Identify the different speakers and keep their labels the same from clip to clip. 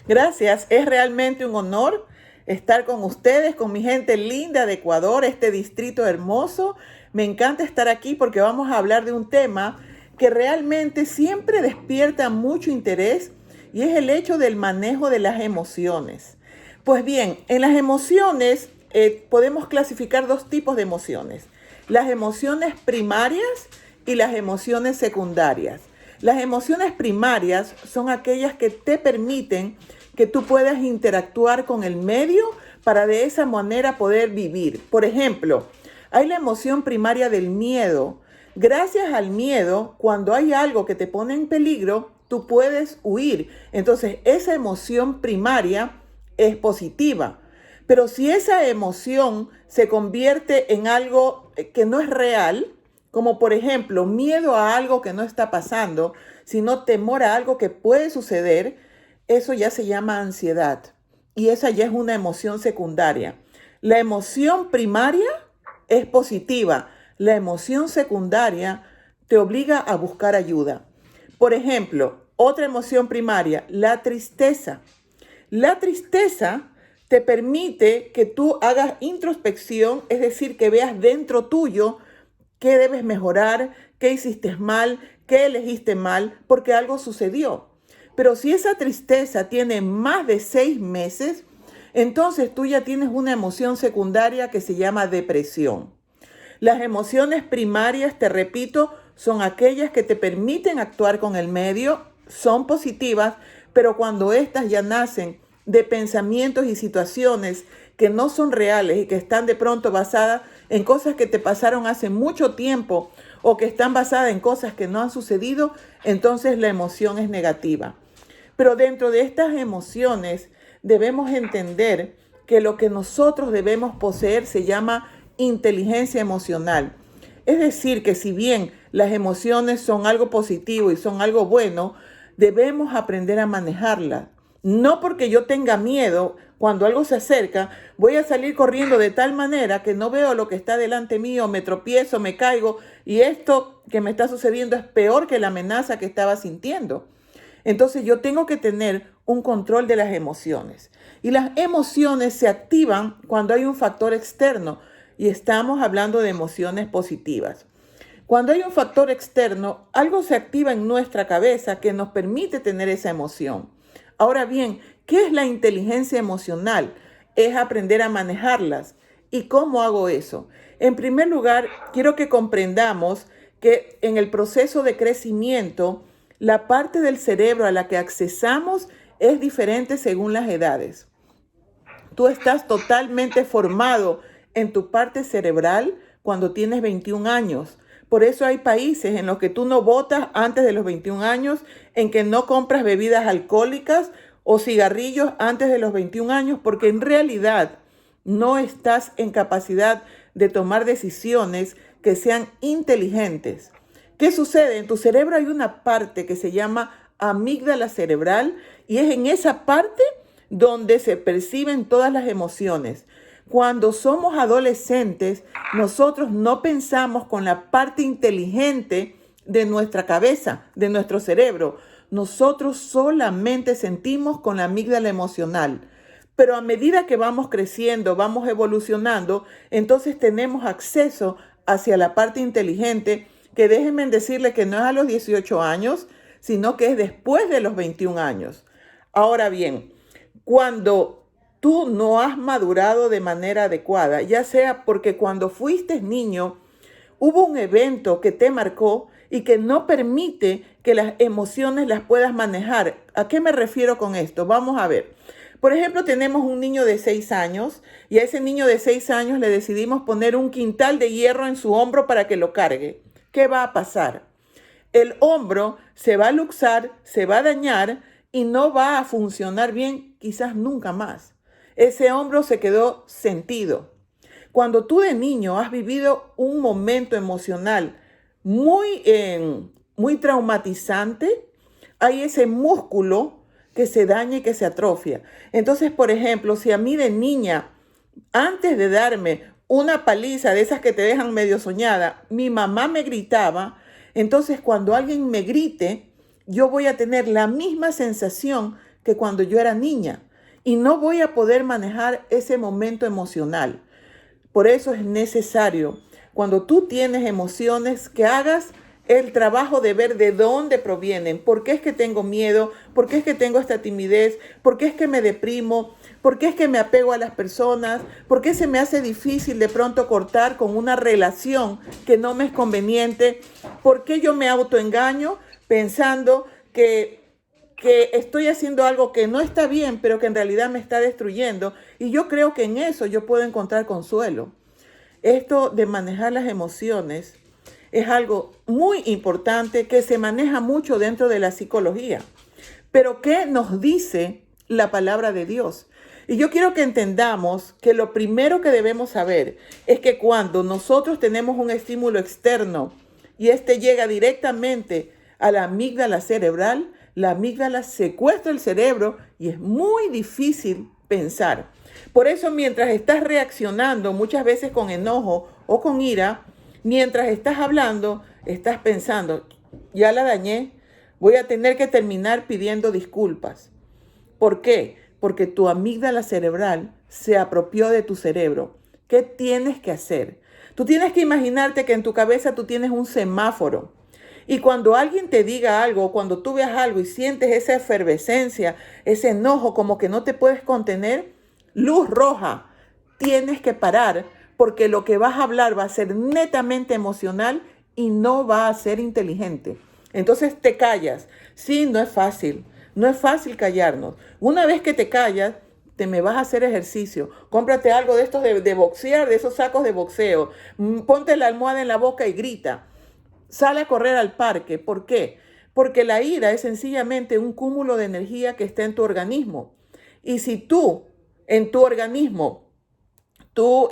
Speaker 1: Gracias, es realmente un honor estar con ustedes, con mi gente linda de Ecuador, este distrito hermoso. Me encanta estar aquí porque vamos a hablar de un tema que realmente siempre despierta mucho interés y es el hecho del manejo de las emociones. Pues bien, en las emociones podemos clasificar dos tipos de emociones: las emociones primarias y las emociones secundarias. Las emociones primarias son aquellas que te permiten que tú puedas interactuar con el medio para de esa manera poder vivir. Por ejemplo, hay la emoción primaria del miedo. Gracias al miedo, cuando hay algo que te pone en peligro, tú puedes huir. Entonces, esa emoción primaria es positiva. Pero si esa emoción se convierte en algo que no es real, como por ejemplo miedo a algo que no está pasando, sino temor a algo que puede suceder, eso ya se llama ansiedad. Y esa ya es una emoción secundaria. La emoción primaria es positiva. La emoción secundaria te obliga a buscar ayuda. Por ejemplo, otra emoción primaria, la tristeza. La tristeza te permite que tú hagas introspección, es decir, que veas dentro tuyo qué debes mejorar, qué hiciste mal, qué elegiste mal, porque algo sucedió. Pero si esa tristeza tiene más de 6 meses, entonces tú ya tienes una emoción secundaria que se llama depresión. Las emociones primarias, te repito, son aquellas que te permiten actuar con el medio, son positivas, pero cuando éstas ya nacen de pensamientos y situaciones que no son reales y que están de pronto basadas en cosas que te pasaron hace mucho tiempo o que están basadas en cosas que no han sucedido, entonces la emoción es negativa. Pero dentro de estas emociones debemos entender que lo que nosotros debemos poseer se llama inteligencia emocional. Es decir, que si bien las emociones son algo positivo y son algo bueno, debemos aprender a manejarlas. No porque yo tenga miedo, cuando algo se acerca, voy a salir corriendo de tal manera que no veo lo que está delante mío, me tropiezo, me caigo y esto que me está sucediendo es peor que la amenaza que estaba sintiendo. Entonces yo tengo que tener un control de las emociones. Y las emociones se activan cuando hay un factor externo y estamos hablando de emociones positivas. Cuando hay un factor externo, algo se activa en nuestra cabeza que nos permite tener esa emoción. Ahora bien, ¿qué es la inteligencia emocional? Es aprender a manejarlas. ¿Y cómo hago eso? En primer lugar, quiero que comprendamos que en el proceso de crecimiento, la parte del cerebro a la que accesamos es diferente según las edades. Tú estás totalmente formado en tu parte cerebral cuando tienes 21 años. Por eso hay países en los que tú no votas antes de los 21 años, en que no compras bebidas alcohólicas o cigarrillos antes de los 21 años, porque en realidad no estás en capacidad de tomar decisiones que sean inteligentes. ¿Qué sucede? En tu cerebro hay una parte que se llama amígdala cerebral y es en esa parte donde se perciben todas las emociones. Cuando somos adolescentes, nosotros no pensamos con la parte inteligente de nuestra cabeza, de nuestro cerebro. Nosotros solamente sentimos con la amígdala emocional. Pero a medida que vamos creciendo, vamos evolucionando, entonces tenemos acceso hacia la parte inteligente, que déjenme decirle que no es a los 18 años, sino que es después de los 21 años. Ahora bien, cuando tú no has madurado de manera adecuada, ya sea porque cuando fuiste niño hubo un evento que te marcó y que no permite que las emociones las puedas manejar. ¿A qué me refiero con esto? Vamos a ver. Por ejemplo, tenemos un niño de 6 años y a ese niño de 6 años le decidimos poner un quintal de hierro en su hombro para que lo cargue. ¿Qué va a pasar? El hombro se va a luxar, se va a dañar y no va a funcionar bien, quizás nunca más. Ese hombro se quedó sentido. Cuando tú de niño has vivido un momento emocional muy traumatizante, hay ese músculo que se daña y que se atrofia. Entonces, por ejemplo, si a mí de niña, antes de darme una paliza de esas que te dejan medio soñada, mi mamá me gritaba, entonces cuando alguien me grite, yo voy a tener la misma sensación que cuando yo era niña y no voy a poder manejar ese momento emocional. Por eso es necesario, cuando tú tienes emociones, que hagas el trabajo de ver de dónde provienen. ¿Por qué es que tengo miedo? ¿Por qué es que tengo esta timidez? ¿Por qué es que me deprimo? ¿Por qué es que me apego a las personas? ¿Por qué se me hace difícil de pronto cortar con una relación que no me es conveniente? ¿Por qué yo me autoengaño pensando que estoy haciendo algo que no está bien, pero que en realidad me está destruyendo? Y yo creo que en eso yo puedo encontrar consuelo. Esto de manejar las emociones es algo muy importante que se maneja mucho dentro de la psicología. Pero ¿qué nos dice la palabra de Dios? Y yo quiero que entendamos que lo primero que debemos saber es que cuando nosotros tenemos un estímulo externo y este llega directamente a la amígdala cerebral, la amígdala secuestra el cerebro y es muy difícil pensar. Por eso, mientras estás reaccionando muchas veces con enojo o con ira, mientras estás hablando, estás pensando, ya la dañé, voy a tener que terminar pidiendo disculpas. ¿Por qué? Porque tu amígdala cerebral se apropió de tu cerebro. ¿Qué tienes que hacer? Tú tienes que imaginarte que en tu cabeza tú tienes un semáforo. Y cuando alguien te diga algo, cuando tú veas algo y sientes esa efervescencia, ese enojo, como que no te puedes contener, luz roja, tienes que parar, porque lo que vas a hablar va a ser netamente emocional y no va a ser inteligente. Entonces te callas. Sí, no es fácil. No es fácil callarnos. Una vez que te callas, te me vas a hacer ejercicio. Cómprate algo de estos de boxear, de esos sacos de boxeo. Ponte la almohada en la boca y grita. Sale a correr al parque. ¿Por qué? Porque la ira es sencillamente un cúmulo de energía que está en tu organismo. Y si tú, en tu organismo, tú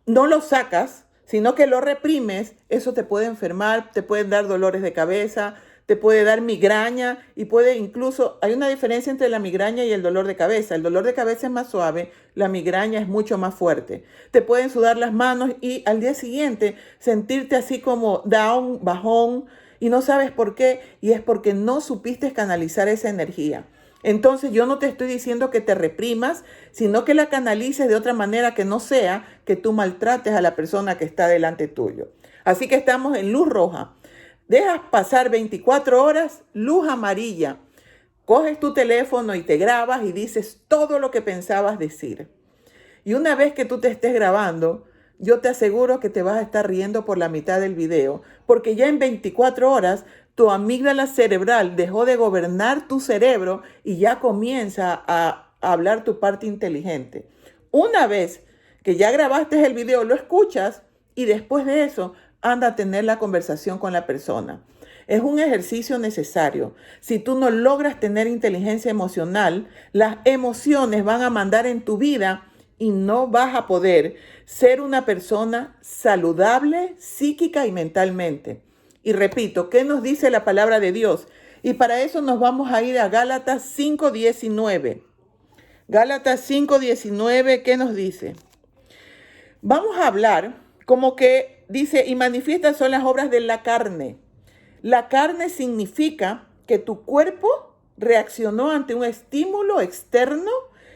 Speaker 1: no lo sacas, sino que lo reprimes, eso te puede enfermar, te pueden dar dolores de cabeza, te puede dar migraña y puede incluso, hay una diferencia entre la migraña y el dolor de cabeza. El dolor de cabeza es más suave, la migraña es mucho más fuerte. Te pueden sudar las manos y al día siguiente sentirte así como down, bajón, y no sabes por qué, y es porque no supiste canalizar esa energía. Entonces yo no te estoy diciendo que te reprimas, sino que la canalices de otra manera que no sea que tú maltrates a la persona que está delante tuyo. Así que estamos en luz roja. Dejas pasar 24 horas, luz amarilla. Coges tu teléfono y te grabas y dices todo lo que pensabas decir. Y una vez que tú te estés grabando, yo te aseguro que te vas a estar riendo por la mitad del video, porque ya en 24 horas tu amígdala cerebral dejó de gobernar tu cerebro y ya comienza a hablar tu parte inteligente. Una vez que ya grabaste el video, lo escuchas y después de eso anda a tener la conversación con la persona. Es un ejercicio necesario. Si tú no logras tener inteligencia emocional, las emociones van a mandar en tu vida y no vas a poder ser una persona saludable psíquica y mentalmente. Y repito, ¿qué nos dice la palabra de Dios? Y para eso nos vamos a ir a Gálatas 5:19. Gálatas 5:19, ¿qué nos dice? Vamos a hablar como que dice, y manifiestas son las obras de la carne. La carne significa que tu cuerpo reaccionó ante un estímulo externo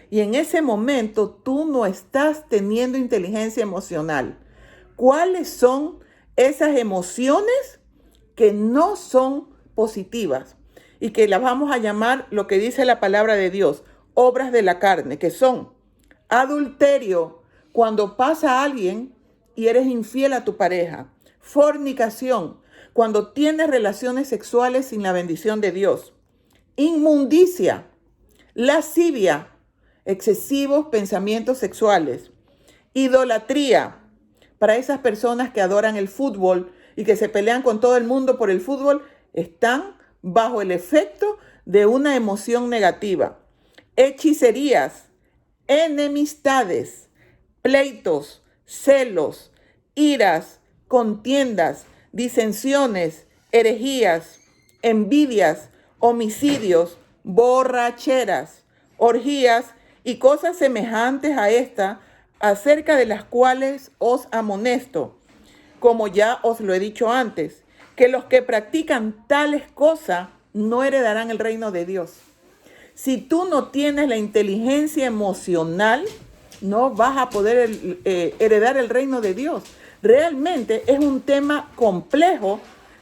Speaker 1: y en ese momento tú no estás teniendo inteligencia emocional. ¿Cuáles son esas emociones que no son positivas y que las vamos a llamar, lo que dice la palabra de Dios, obras de la carne, que son adulterio, cuando pasa a alguien y eres infiel a tu pareja; fornicación, cuando tienes relaciones sexuales sin la bendición de Dios; inmundicia; lascivia, excesivos pensamientos sexuales; idolatría, para esas personas que adoran el fútbol y que se pelean con todo el mundo por el fútbol, están bajo el efecto de una emoción negativa; hechicerías, enemistades, pleitos, celos, iras, contiendas, disensiones, herejías, envidias, homicidios, borracheras, orgías y cosas semejantes a esta, acerca de las cuales os amonesto, como ya os lo he dicho antes, que los que practican tales cosas no heredarán el reino de Dios. Si tú no tienes la inteligencia emocional, no vas a poder heredar el reino de Dios. Realmente es un tema complejo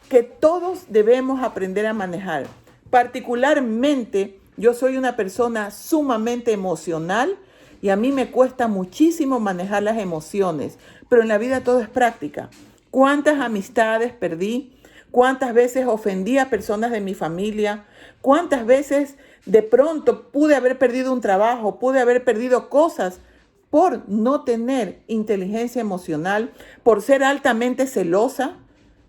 Speaker 1: que todos debemos aprender a manejar. Particularmente, yo soy una persona sumamente emocional y a mí me cuesta muchísimo manejar las emociones, pero en la vida todo es práctica. ¿Cuántas amistades perdí? ¿Cuántas veces ofendí a personas de mi familia? ¿Cuántas veces de pronto pude haber perdido un trabajo, pude haber perdido cosas por no tener inteligencia emocional, por ser altamente celosa?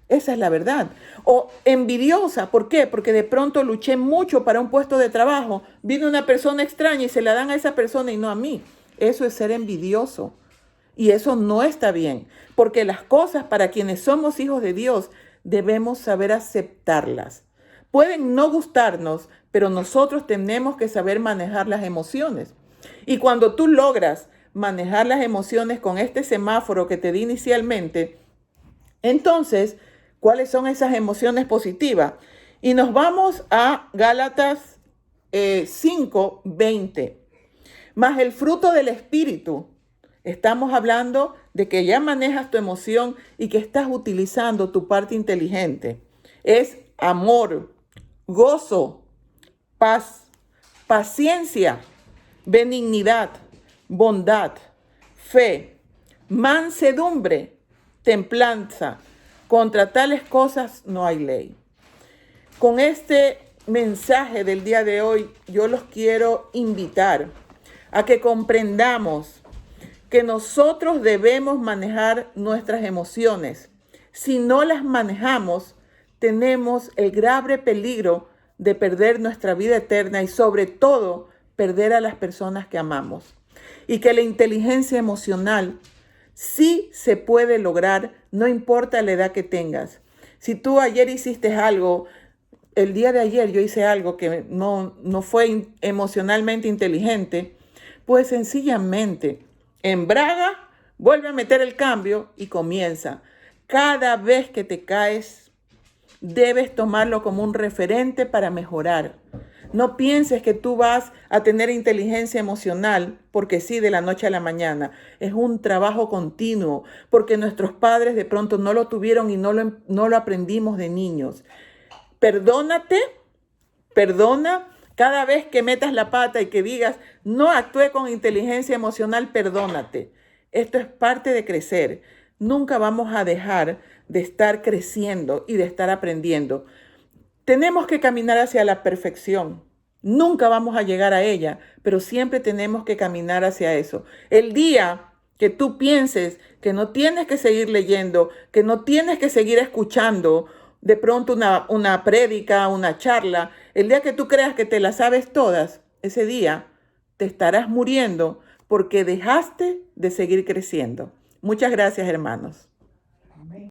Speaker 1: Esa es la verdad. O envidiosa. ¿Por qué? Porque de pronto luché mucho para un puesto de trabajo. Vino una persona extraña y se la dan a esa persona y no a mí. Eso es ser envidioso. Y eso no está bien. Porque las cosas para quienes somos hijos de Dios debemos saber aceptarlas. Pueden no gustarnos, pero nosotros tenemos que saber manejar las emociones. Y cuando tú logras manejar las emociones con este semáforo que te di inicialmente, entonces, ¿cuáles son esas emociones positivas? Y nos vamos a Gálatas 5:20. Más el fruto del Espíritu. Estamos hablando de que ya manejas tu emoción y que estás utilizando tu parte inteligente. Es amor, gozo, paz, paciencia, benignidad, bondad, fe, mansedumbre, templanza. Contra tales cosas no hay ley. Con este mensaje del día de hoy, yo los quiero invitar a que comprendamos que nosotros debemos manejar nuestras emociones. Si no las manejamos, tenemos el grave peligro de perder nuestra vida eterna y sobre todo perder a las personas que amamos. Y que la inteligencia emocional sí se puede lograr, no importa la edad que tengas. Si tú ayer hiciste algo, el día de ayer yo hice algo que no fue emocionalmente inteligente, pues sencillamente embraga, vuelve a meter el cambio y comienza. Cada vez que te caes, debes tomarlo como un referente para mejorar. No pienses que tú vas a tener inteligencia emocional porque sí, de la noche a la mañana. Es un trabajo continuo porque nuestros padres de pronto no lo tuvieron y no lo aprendimos de niños. Perdónate, perdona. Cada vez que metas la pata y que digas, no actué con inteligencia emocional, perdónate. Esto es parte de crecer. Nunca vamos a dejar de estar creciendo y de estar aprendiendo. Tenemos que caminar hacia la perfección. Nunca vamos a llegar a ella, pero siempre tenemos que caminar hacia eso. El día que tú pienses que no tienes que seguir leyendo, que no tienes que seguir escuchando de pronto una prédica, una charla, el día que tú creas que te las sabes todas, ese día te estarás muriendo porque dejaste de seguir creciendo. Muchas gracias, hermanos.